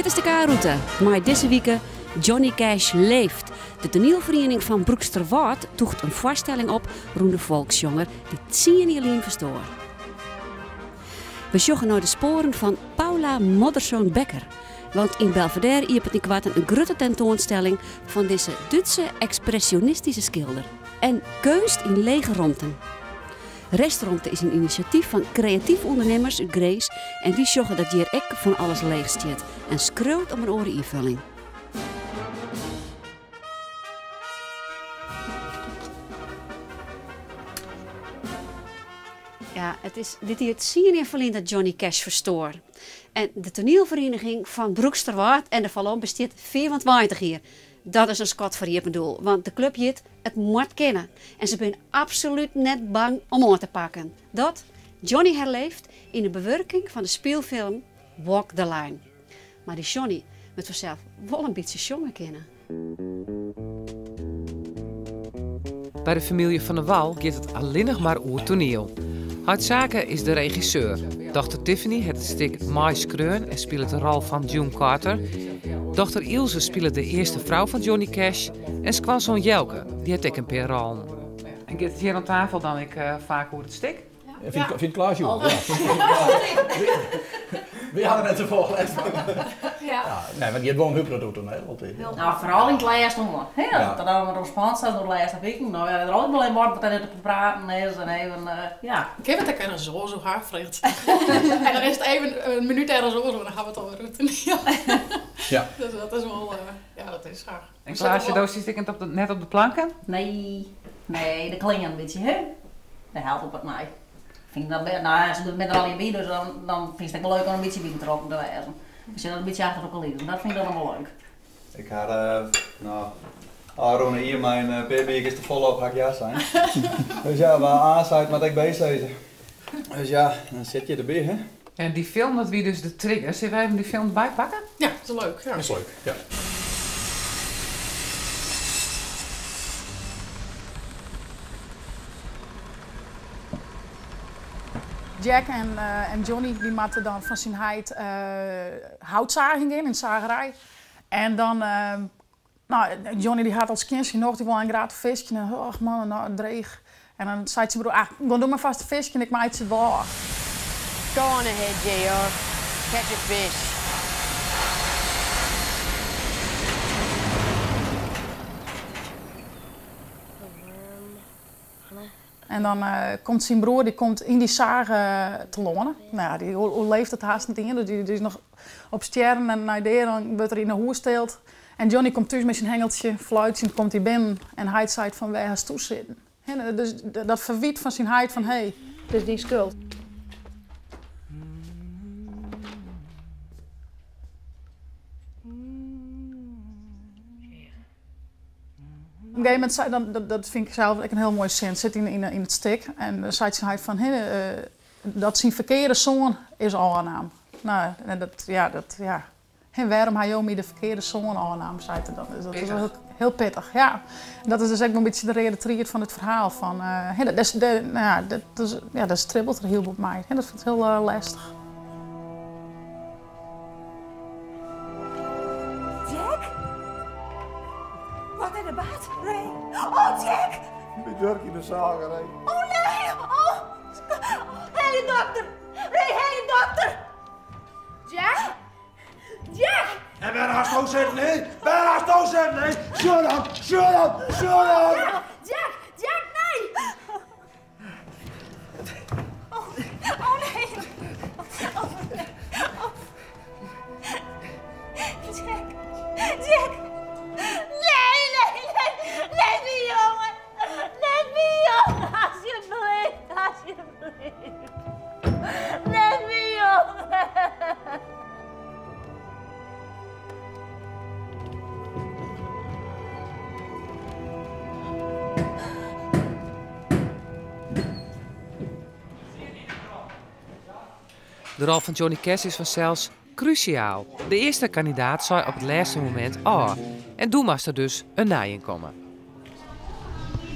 Dit is de K-route, maar deze week Johnny Cash leeft. De toneelvereniging van Broeksterwaard toegt een voorstelling op rond de volksjonger die 10 jaar verstoor. We zoeken naar de sporen van Paula Modderzoon-Becker. Want in Belvedere is het in kwarten een grote tentoonstelling van deze Duitse expressionistische schilder. En kunst in lege ruimten. Restaurante is een initiatief van creatief ondernemers uit Grace en die zorgen dat hier ook van alles leeg staat en schreeuwt om een oren invulling. Ja, dit hier het zien in verlien dat Johnny Cash verstoor. En de toneelvereniging van Broeksterwaard en de Vallon bestaat 24 hier. Dat is een schat voor je bedoel, want de club jit het moet kennen. En ze zijn absoluut net bang om aan te pakken. Dat Johnny herleeft in de bewerking van de speelfilm Walk the Line. Maar die Johnny moet vanzelf wel een beetje jongen kennen. Bij de familie van der Wal gaat het alleen nog maar over toneel. Hartzaken is de regisseur. Dochter Tiffany heeft het stuk Mais Kreun en speelt de rol van June Carter. Dochter Ilse speelt de eerste vrouw van Johnny Cash. En skwanszoon Jelke, die heeft ook een paar rollen. En gaat het hier aan tafel dan vaak over het stuk? Ja. Vind Klaas joh. Oh. Ja. We hadden net zoveel gelet. Ja. Nee, maar die heeft wel een huppelen door toneel. Nou, vooral in het laatste hoor. Ja. Dat hadden we door sponsors door de laatste weken. Nou ja, er ook wel een woord wat er te praten is en even, ja. Ik heb het ook zo hard vreemd. En dan is het even een minuut ergens over, dan gaan we het alweer uit. Ja. Dus dat is wel, ja, dat is graag. En Klaasje, doos die stikkend net op de planken? Nee, dat klinkt een beetje, hè? Dat helpt op het mij. Vind dat, nou, als je met er al in bij, dus dan vind ik het wel leuk om een beetje bij betrokken te wezen. Als je dat een beetje achter elkaar liet, dat vind ik dan wel leuk. Ik had, Aaron hier, mijn baby is te volop hak jas zijn. Dus ja, we aansluit met ik bezig. Dus ja, dan zit je erbij, hè. En die film, dat wie dus de trigger, zullen wij even die film erbij pakken? Ja, dat is leuk. Ja. Dat is leuk, ja. Jack en Johnny die maakten dan van zijn heid houtzaging in zagerij. En dan, Johnny die had als kindje nog, die wil een gratis visje. En och man, nou dreig. En dan zei zijn broer, dan doe maar vast een visje en ik maak het wel. Go on ahead, JR. Catch a fish. En dan komt zijn broer, die komt in die zagen te lonen. Nou ja, die leeft het haast niet in. Dus die is nog op sterren en naar daar, dan wordt er in de hoer steelt. En Johnny komt thuis met zijn hengeltje, fluitje, en komt hij binnen. En hij zei van, wij gaan toezitten. Dus dat verwiet van zijn heid van, hé, dus die schuld. Op een gegeven moment zei, dat vind ik zelf een heel mooi zin, zit in het stik. En dan zei hij van, dat zijn verkeerde zoon is al een naam. Nou, en waarom hij ook de verkeerde zoon al een naam zei dat is heel pittig, ja. Dat is dus ook een beetje de reden triet van het verhaal. Van, dat stribbelt er heel op mij. Dat vind ik heel lastig. Wat in de bad? Ray. Oh, Jack! Met Dirk in de zagerij. Oh nee! Oh! Hé, dokter! Ray, hé, dokter! Jack? Jack! En ben haast zo zitten, hè? Ben haast zo zitten, hè? Shut up! Shut up! Shut up! Jack! Jack, nee! Oh nee! Oh nee! Oh. Jack! Jack! Nee! Laat me, jongen! Laat me, jongen! Alsjeblieft! Laat me, jongen! De rol van Johnny Cash is vanzelfs cruciaal. De eerste kandidaat zei op het laatste moment en toen moest er dus een naaien komen.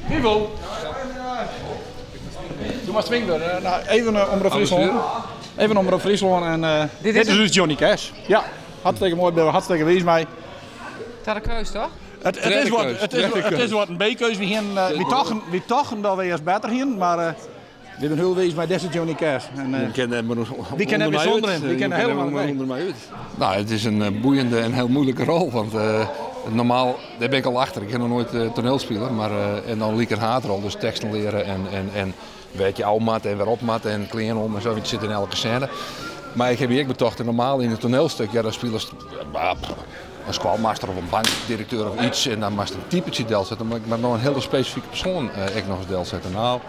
Wiebel! Doe maar swingdeur. Even Omroep Friesland. Even Omroep Friesland en dit is dus Johnny Cash. Ja. Hartstikke mooi, ben hartstikke wees mee. Dat is de keus, toch? Het is wat een B-keus. We tochen dat we eerst beter gaan, maar we zijn heel wees met deze Johnny Cash. Die kennen we zonder in. Die kennen helemaal mee. Nou, het is een boeiende en heel moeilijke rol, want normaal, daar ben ik al achter. Ik heb nog nooit toneelspeler, maar en dan liek een haatrol, dus teksten leren en weet je oudmat en weer opmat en kleren om en zo, het zit in elke scène. Maar ik heb hier betocht, normaal in een toneelstuk, ja, dan spelen ze een squalmaster of een bankdirecteur of iets en dan mag je een typetje deel zetten, maar ik mag nog een hele specifieke persoon ik nog eens deel zetten. Nou,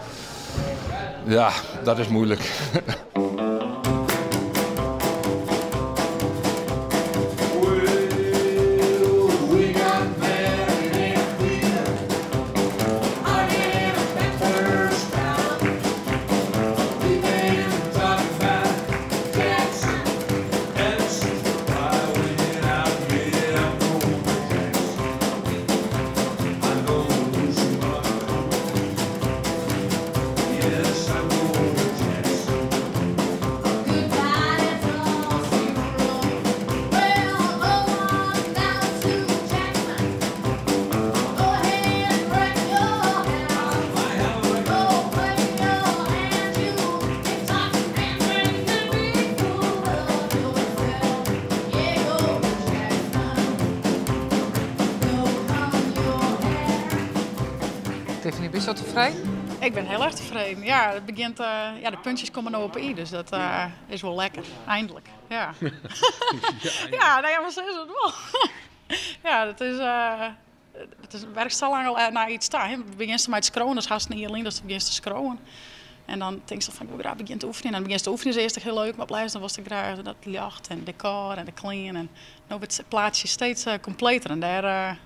ja, dat is moeilijk. Tiffany, ben je zo tevreden? Ik ben heel erg tevreden. Ja, het begint, de puntjes komen nu op i, dus dat is wel lekker. Eindelijk. Ja. Ja, nee, maar zo is het wel. Ja, het werkt zo lang al naar iets staan. Het begint met scroen, dus haast niet alleen, dus het begint te scroen. En dan denk je van, ik wil begint te oefenen. En dan begint te oefenen is eerst heel leuk, maar blijft dan was ik graag dat licht en decor en de kleding. En nu wordt het plaatsje steeds completer en daar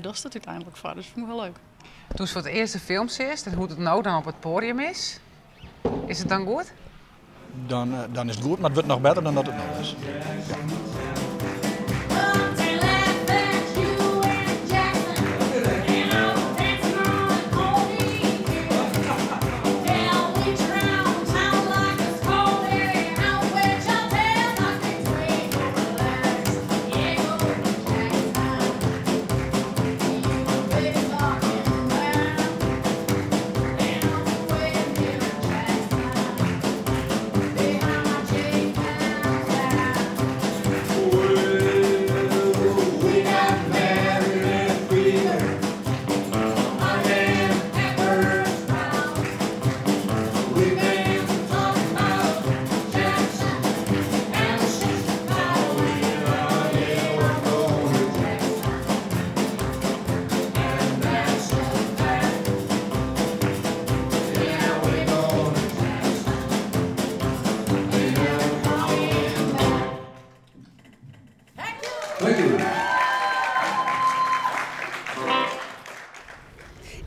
doet het uiteindelijk voor. Dus dat vind ik wel leuk. Toen ze voor het eerste film is en hoe het nou dan op het podium is het dan goed? Dan is het goed, maar het wordt nog beter dan dat het nou is. Ja.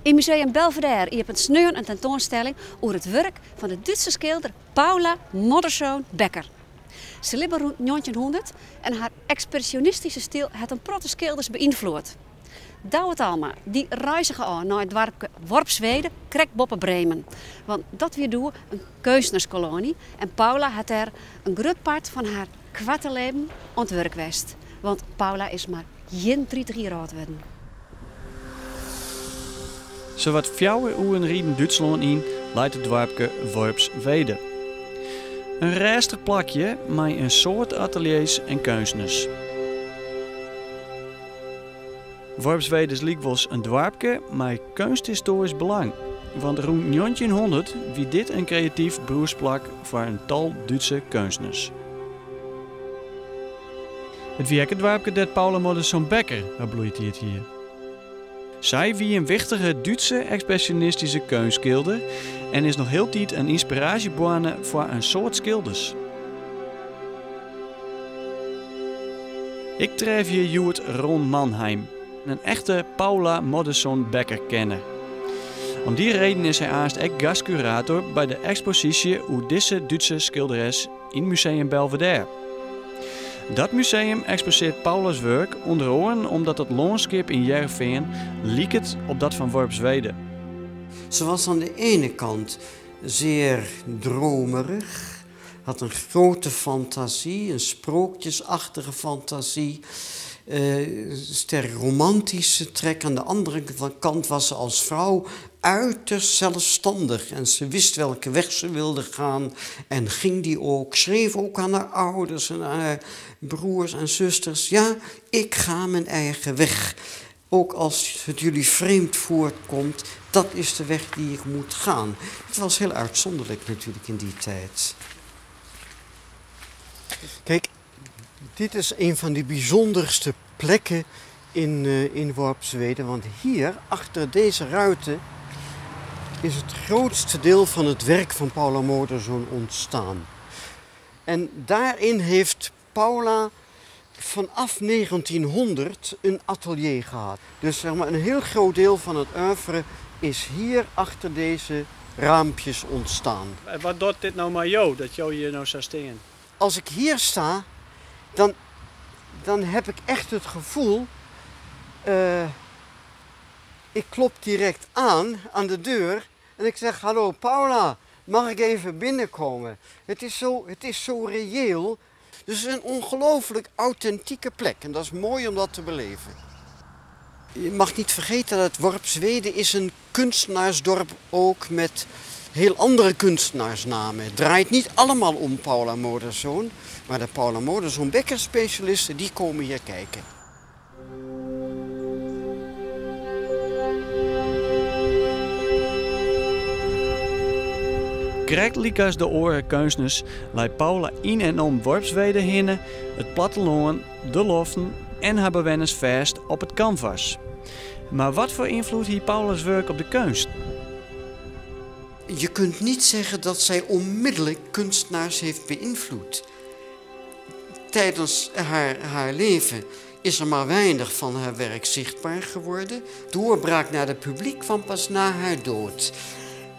In Museum Belvedere je hebt een tentoonstelling over het werk van de Duitse schilder Paula Modersohn-Becker. Ze leefde rond 1900 en haar expressionistische stijl heeft een protte schilders beïnvloed. Douwet Alma, die reizigen aan naar het dorpje Worpswede, krek boppen Bremen. Want dat weer doen een kunstenaarskolonie en Paula had er een groot part van haar kwarteleven aan het werk geweest. Want Paula is maar 31 jaar oud geworden. Zowat 4 uur rieden Duitsland in leidt het dorpje Worpswede. Een rijstig plakje met een soort ateliers en kunstenaars. Worpswede is likwijls een dorpje met kunsthistorisch belang. Want rond 1900 wie dit een creatief broersplak voor een tal Duitse kunstenaars. Het wie het dorpje dat Paula Modersohn-Becker bloeit hier. Zij wie een wichtige Duitse expressionistische kunstschilder en is nog heel tijd een inspiratiebron voor een soort schilders. Ik tref hier Joert Ron Mannheim, een echte Paula Modersohn-Becker kenner. Om die reden is hij aanst ook gastcurator bij de expositie over deze Duitse schilderes in Museum Belvedere. Dat museum exposeert Paula's werk onder andere omdat het landschap in Jerveen lijkt op dat van Worpswede. Ze was aan de ene kant zeer dromerig, had een grote fantasie, een sprookjesachtige fantasie. Sterk romantische trek. Aan de andere kant was ze als vrouw uiterst zelfstandig. En ze wist welke weg ze wilde gaan. En ging die ook. Schreef ook aan haar ouders en aan haar broers en zusters. Ja, ik ga mijn eigen weg. Ook als het jullie vreemd voorkomt, dat is de weg die ik moet gaan. Het was heel uitzonderlijk natuurlijk in die tijd. Kijk, dit is een van de bijzonderste plekken in Worpswede. Want hier, achter deze ruiten, is het grootste deel van het werk van Paula Modersohn ontstaan. En daarin heeft Paula vanaf 1900 een atelier gehad. Dus zeg maar, een heel groot deel van het oeuvre is hier achter deze raampjes ontstaan. Wat doet dit nou maar jou, dat jou hier nou zou staan? Als ik hier sta, dan heb ik echt het gevoel... ik klop direct aan de deur en ik zeg: hallo Paula, mag ik even binnenkomen? Het is zo reëel. Dus het is een ongelooflijk authentieke plek en dat is mooi om dat te beleven. Je mag niet vergeten dat Worpswede is een kunstenaarsdorp ook met heel andere kunstenaarsnamen. Het draait niet allemaal om Paula Modersohn, maar de Paula Modersohn Becker specialisten die komen hier kijken. Gelijk als de oren kunstners leidt Paula in en om Worpswede heen, het platteland, de loften en haar bewoners vast op het canvas. Maar wat voor invloed heeft Paula's werk op de kunst? Je kunt niet zeggen dat zij onmiddellijk kunstenaars heeft beïnvloed. Tijdens haar leven is er maar weinig van haar werk zichtbaar geworden. Doorbraak naar het publiek kwam pas na haar dood.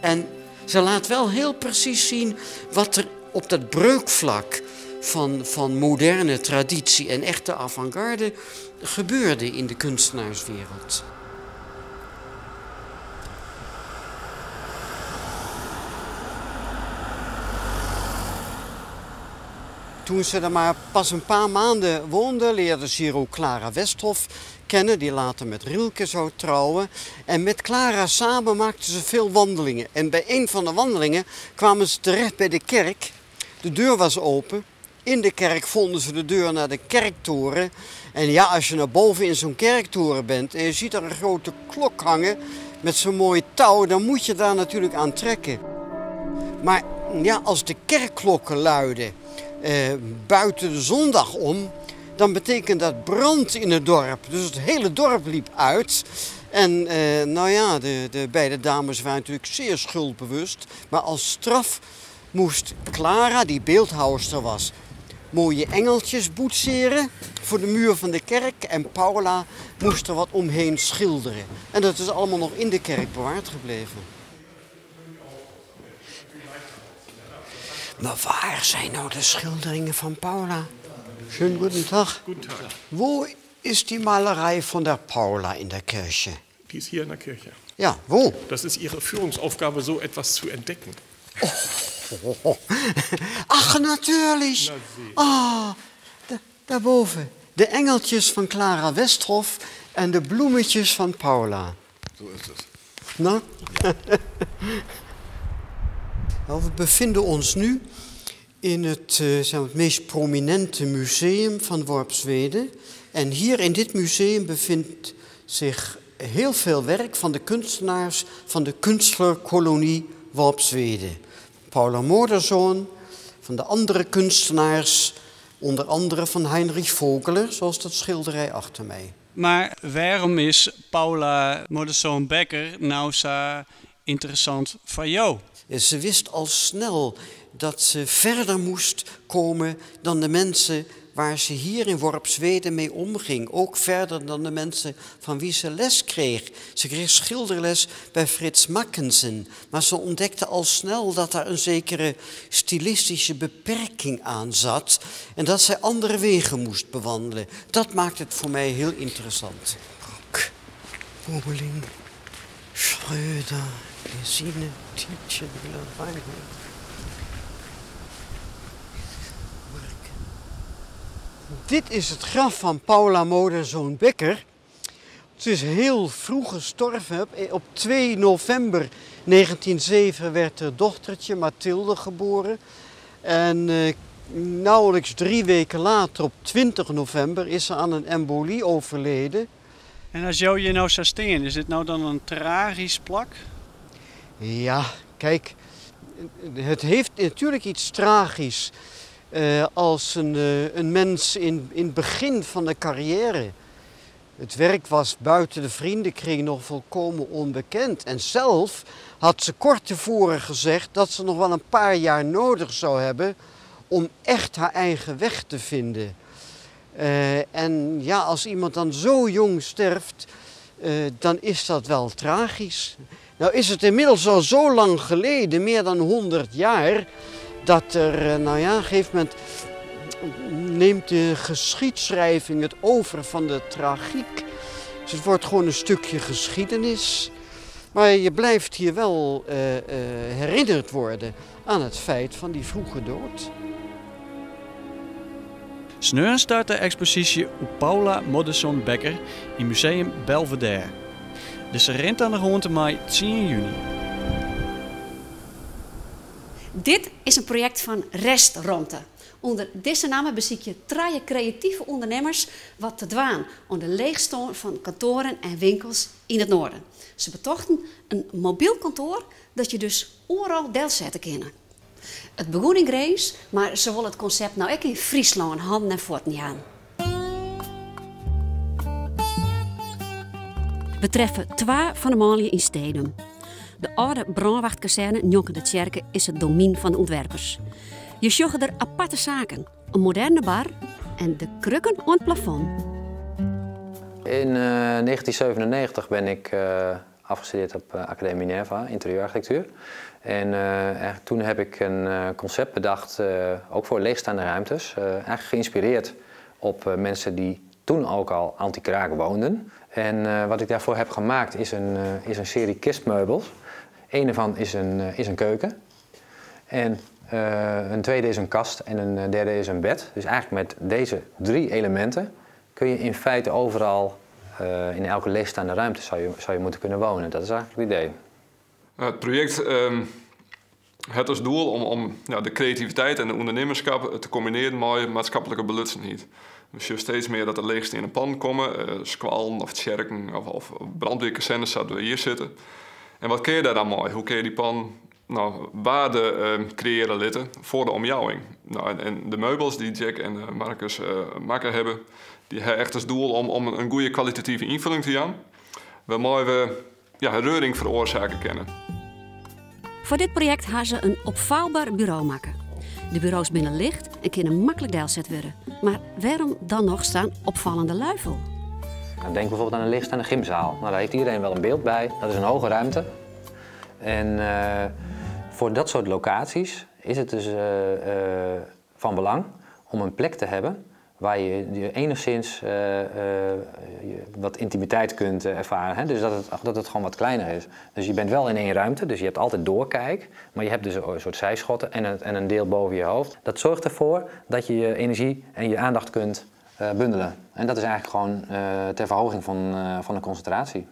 En ze laat wel heel precies zien wat er op dat breukvlak van moderne traditie en echte avant-garde gebeurde in de kunstenaarswereld. Toen ze er maar pas een paar maanden woonde, leerde ze hier ook Clara Westhoff kennen, die later met Rilke zou trouwen. En met Clara samen maakten ze veel wandelingen. En bij een van de wandelingen kwamen ze terecht bij de kerk. De deur was open. In de kerk vonden ze de deur naar de kerktoren. En ja, als je naar boven in zo'n kerktoren bent en je ziet er een grote klok hangen met zo'n mooi touw, dan moet je daar natuurlijk aan trekken. Maar ja, als de kerkklokken luiden buiten de zondag om, dan betekent dat brand in het dorp. Dus het hele dorp liep uit. En nou ja, de beide dames waren natuurlijk zeer schuldbewust. Maar als straf moest Clara, die beeldhouwster was, mooie engeltjes boetseren voor de muur van de kerk. En Paula moest er wat omheen schilderen. En dat is allemaal nog in de kerk bewaard gebleven. Maar waar zijn nou de schilderingen van Paula? Schönen guten Tag. Guten Tag. Wo ist die Malerei von der Paula in der Kirche? Die ist hier in der Kirche. Ja, wo? Das ist ihre Führungsaufgabe, so etwas zu entdecken. Oh. Ach, natürlich. Ah, daarboven. De engeltjes van Clara Westhoff en de bloemetjes van Paula. Zo is het. Nou? Nou, we bevinden ons nu in het meest prominente museum van Worpswede. En hier in dit museum bevindt zich heel veel werk van de kunstenaars van de kunstlerkolonie Worpswede. Paula Modersohn, van de andere kunstenaars, onder andere van Heinrich Vogeler, zoals dat schilderij achter mij. Maar waarom is Paula Modersohn Becker nou zo interessant voor jou? Ze wist al snel dat ze verder moest komen dan de mensen waar ze hier in Worpswede mee omging. Ook verder dan de mensen van wie ze les kreeg. Ze kreeg schilderles bij Frits Mackensen. Maar ze ontdekte al snel dat daar een zekere stilistische beperking aan zat. En dat zij andere wegen moest bewandelen. Dat maakt het voor mij heel interessant. Brock, Bobeling, Schröder, Gesine, Tietjen, Weinhold. Dit is het graf van Paula Modersohn Becker. Ze is heel vroeg gestorven. Op 2 november 1907 werd haar dochtertje Mathilde geboren. En nauwelijks 3 weken later, op 20 november, is ze aan een embolie overleden. En als jou je nou zou steen, is dit nou dan een tragisch plak? Ja, kijk, het heeft natuurlijk iets tragisch als een mens in het begin van de carrière. Het werk was buiten de vriendenkring nog volkomen onbekend. En zelf had ze kort tevoren gezegd dat ze nog wel een paar jaar nodig zou hebben om echt haar eigen weg te vinden. En ja, als iemand dan zo jong sterft, dan is dat wel tragisch. Nou is het inmiddels al zo lang geleden, meer dan 100 jaar, dat er, nou ja, op een gegeven moment neemt de geschiedschrijving het over van de tragiek. Dus het wordt gewoon een stukje geschiedenis. Maar je blijft hier wel herinnerd worden aan het feit van die vroege dood. Sneur start de expositie op Paula Modersohn Becker in Museum Belvedere. Dus ze rent aan de grond mei 10 juni. Dit is een project van Restronte. Onder deze naam beziek je 3 creatieve ondernemers wat te dwaan aan de leegstoon van kantoren en winkels in het noorden. Ze betochten een mobiel kantoor dat je dus overal deel zetten kan. Het begon in Greens, maar ze willen het concept nou ook in Friesland handen en voeten gaan. We treffen 2 van de maliën in Stedum. De oude brandwachtkazerne Njonke de Tjerke is het domein van de ontwerpers. Je zag er aparte zaken, een moderne bar en de krukken aan het plafond. In 1997 ben ik afgestudeerd op Academie Minerva, interieurarchitectuur. En toen heb ik een concept bedacht, ook voor leegstaande ruimtes. Eigenlijk geïnspireerd op mensen die toen ook al anti-kraak woonden. En wat ik daarvoor heb gemaakt is een serie kistmeubels. Eén ervan is een keuken. En een tweede is een kast en een derde is een bed. Dus eigenlijk met deze 3 elementen kun je in feite overal in elke leegstaande ruimte zou je moeten kunnen wonen. Dat is eigenlijk het idee. Het project heeft als doel om de creativiteit en de ondernemerschap te combineren met maatschappelijke belutsenheid. Dus je steeds meer dat er leegste in een pan komen, squalen of tjerken of brandweerkazernes zouden we hier zitten. En wat kun je daar dan mooi? Hoe kun je die pan waarde creëren litten voor de omjouwing? Nou, en de meubels die Jack en Marcus maken hebben, die hebben echt als doel om een goede kwalitatieve invulling te gaan. Waarmee we reuring veroorzaken kennen. Voor dit project gaan ze een opvouwbaar bureau maken. De bureaus binnen licht en kunnen makkelijk deelzet worden. Maar waarom dan nog staan opvallende luifel? Denk bijvoorbeeld aan een leegstaande gymzaal. Nou, daar heeft iedereen wel een beeld bij. Dat is een hoge ruimte. En voor dat soort locaties is het dus van belang om een plek te hebben waar je enigszins wat intimiteit kunt ervaren. Hè? Dus dat het gewoon wat kleiner is. Dus je bent wel in 1 ruimte, dus je hebt altijd doorkijk. Maar je hebt dus een soort zijschotten en een deel boven je hoofd. Dat zorgt ervoor dat je je energie en je aandacht kunt bundelen. En dat is eigenlijk gewoon ter verhoging van de concentratie.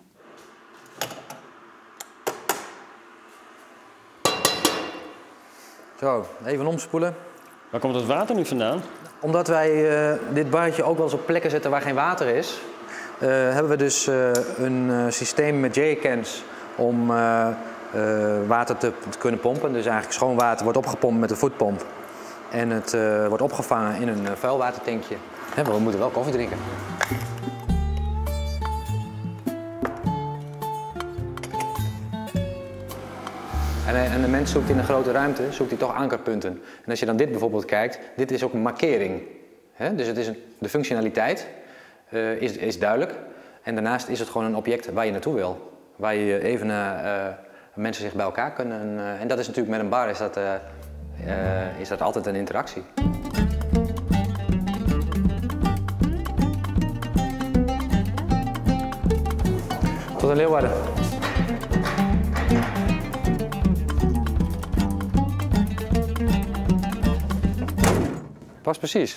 Zo, even omspoelen. Waar komt het water nu vandaan? Omdat wij dit barretje ook wel eens op plekken zetten waar geen water is, hebben we dus een systeem met jerrycans om water te kunnen pompen. Dus eigenlijk schoon water wordt opgepompt met een voetpomp. En het wordt opgevangen in een vuilwatertankje. En we moeten wel koffie drinken. En de mens zoekt in een grote ruimte, zoekt hij toch ankerpunten. En als je dan dit bijvoorbeeld kijkt, dit is ook een markering. Dus het is de functionaliteit is duidelijk. En daarnaast is het gewoon een object waar je naartoe wil. Waar je even mensen zich bij elkaar kunnen. En dat is natuurlijk met een bar is dat altijd een interactie. Tot in Leeuwarden. Pas precies.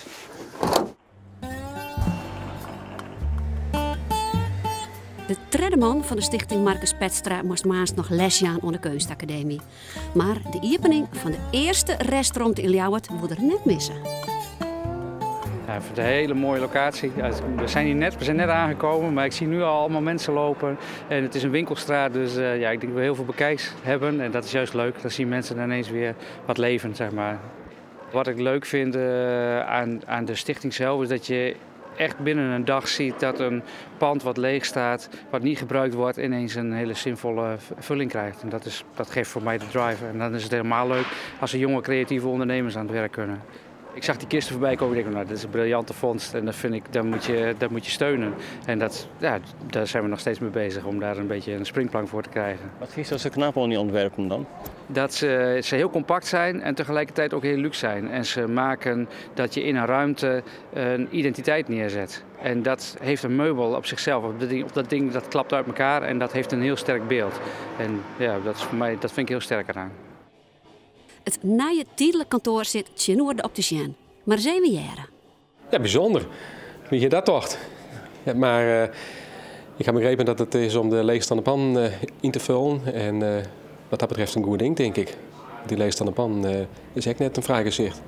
Veerman van de stichting Marcus Petstra moest maandag nog lesje aan aan de Kunstacademie. Maar de opening van de eerste restaurant in Ljouwert moet er net missen. Ja, ik vind het een hele mooie locatie. We zijn net aangekomen, maar ik zie nu al allemaal mensen lopen. En het is een winkelstraat, dus ik denk dat we heel veel bekijks hebben. En dat is juist leuk. Dan zien mensen ineens weer wat leven, zeg maar. Wat ik leuk vind aan de stichting zelf is dat je echt binnen een dag ziet dat een pand wat leeg staat, wat niet gebruikt wordt, ineens een hele zinvolle vulling krijgt. En dat geeft voor mij de drive. En dan is het helemaal leuk als er jonge creatieve ondernemers aan het werk kunnen. Ik zag die kisten voorbij komen en ik dacht, dit is een briljante vondst en dat moet je steunen. En daar zijn we nog steeds mee bezig om daar een beetje een springplank voor te krijgen. Wat vind je zo knap aan die ontwerpen dan? Dat ze heel compact zijn en tegelijkertijd ook heel luxe zijn. En ze maken dat je in een ruimte een identiteit neerzet. En dat heeft een meubel op zichzelf. Dat ding dat klapt uit elkaar en dat heeft een heel sterk beeld. En ja, dat is voor mij, dat vind ik heel sterk eraan. Het nieuwe tijdelijk kantoor zit tjenoer de opticien. Maar 7 jaar. Ja, bijzonder. Wie je dat toch? Ja, maar ik heb begrepen dat het is om de leegstaande pan in te vullen. En wat dat betreft een goed ding, denk ik. Die leegstaande pan is echt net een fraai gezicht.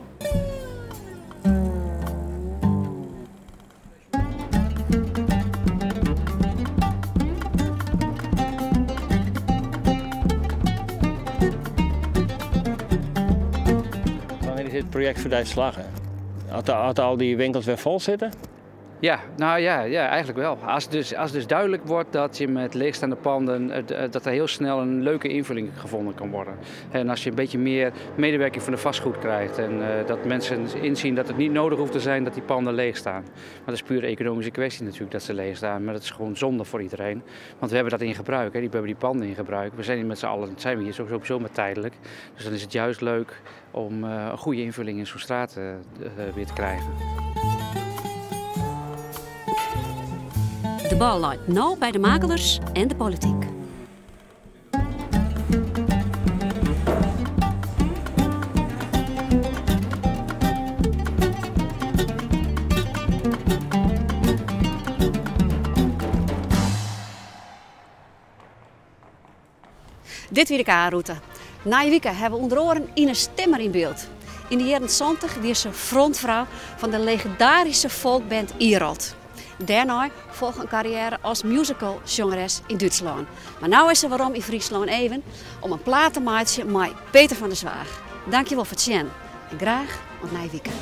Het project voor de slagen. Had al die winkels weer vol zitten? Ja, nou ja, eigenlijk wel. Als dus duidelijk wordt dat je met leegstaande panden, dat er heel snel een leuke invulling gevonden kan worden. En als je een beetje meer medewerking van de vastgoed krijgt en dat mensen inzien dat het niet nodig hoeft te zijn dat die panden leeg staan. Maar dat is puur een economische kwestie natuurlijk dat ze leeg staan, maar dat is gewoon zonde voor iedereen. Want we hebben dat in gebruik, we hebben die panden in gebruik. We zijn hier met z'n allen, zijn we hier sowieso maar tijdelijk. Dus dan is het juist leuk om een goede invulling in zo'n straat weer te krijgen. De bal ligt nu bij de makelaars en de politiek. Dit weer de K-route. Na je weekend hebben we onder andere Ine Stimmer in beeld. In de jaren 70 was ze frontvrouw van de legendarische folkband Ierod. Daarna volgt een carrière als musicalzangeres in Duitsland. Maar nu is ze waarom in Friesland even om een plaat te maken met Peter van der Zwaag. Dankjewel voor het zien en graag tot na je weekend.